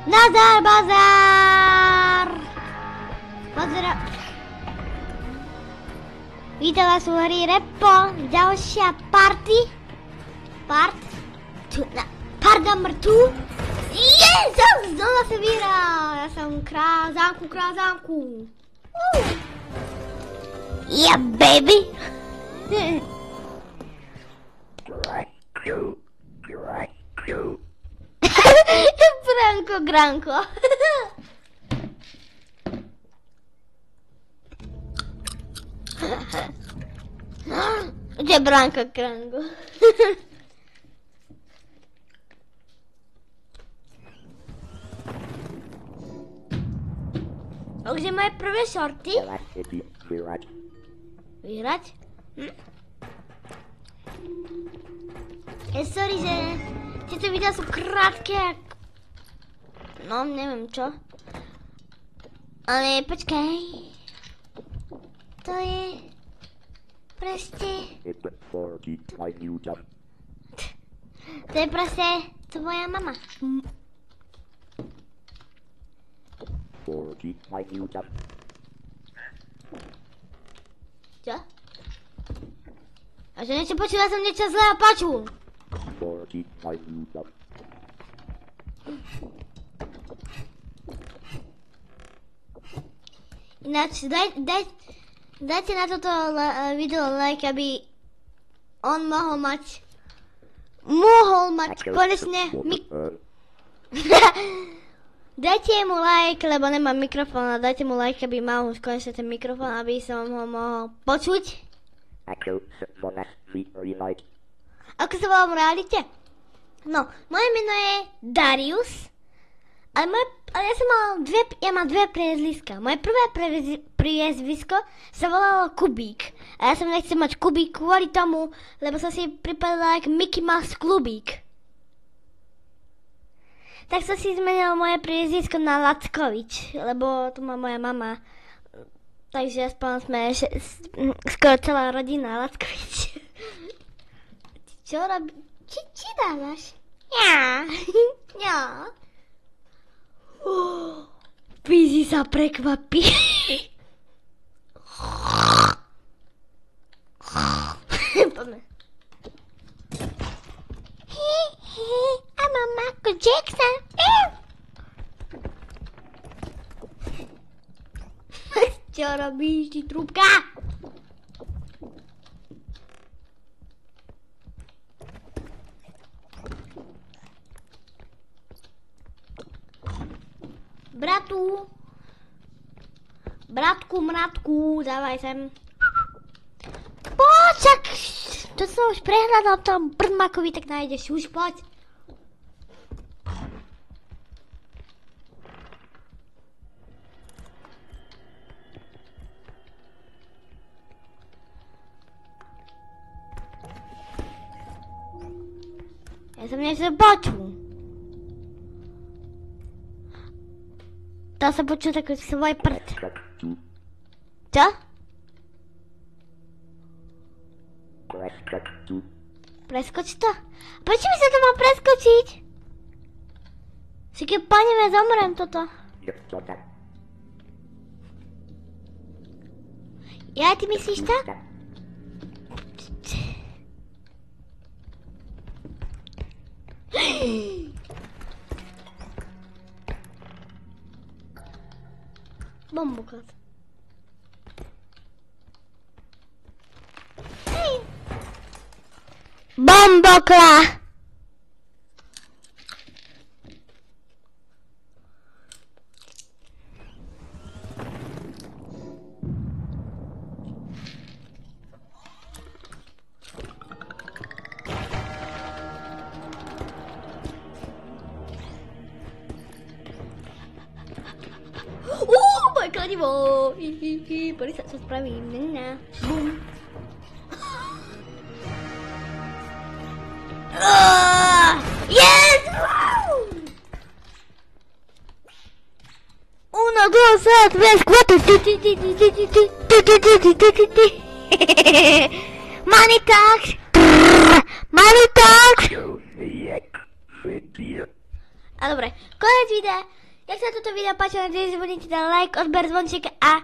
Nazdar, bazar! Pozdrav... Vítam vás u hry Repo, ďalšia party. Part number 2. Znova sa vyhral. Ja som král zámku. Yeah, baby. Granko. Gdzie Branko Granko? A gdzie moje prvé shorty? Vyhrať? Sorry, že tieto videá sú krátke, no neviem čo. Ale počkaj. To je proste... To je proste tvoja mama. Čo? A že niečo počula som niečo zlé a počul. Ináč, dajte na toto video like, aby on mohol mať konečne Dajte mu like, lebo nemám mikrofón, a dajte mu like, aby mal už konečne ten mikrofón, aby som ho mohol počuť. Ako sa volám v realite? No, moje meno je Darius, ale ja mám dve priezviska. Moje prvé priezvisko sa volalo Kubík. A ja som nechcel mať Kubík kvôli tomu, lebo som si pripadala ako Mickey Mouse Klubík. Tak som si zmenil moje priezvisko na Lackovič, lebo tu má moja mama. Takže aspoň sme skoro celá rodina Lackovič. Čo robí? Či dávaš? Ja. Pízi sa prekvapí. Poďme. A mám Michael Jackson. Čo robíš, ty trúbka? Bratku, dávaj sem. Počak, to som už prehľadal v tom Brnmakovi, tak nájdeš, už poď. Ja som niečo počul. Dá sa počuť taký svoj prd. Čo? Preskoč to? Prečo by sa to mal preskočiť? Si keď paneme, zomrem toto. Ja, ty myslíš tak? Bomboklad. Bombokla! Moje kladivo! Poď sa čo spravím. Bum. Yes! Uno, dos, tres, cuatro. Money talks. A dobre, konec videa. Jak sa toto video páčilo, nezabudnite dať like, odber, zvonček a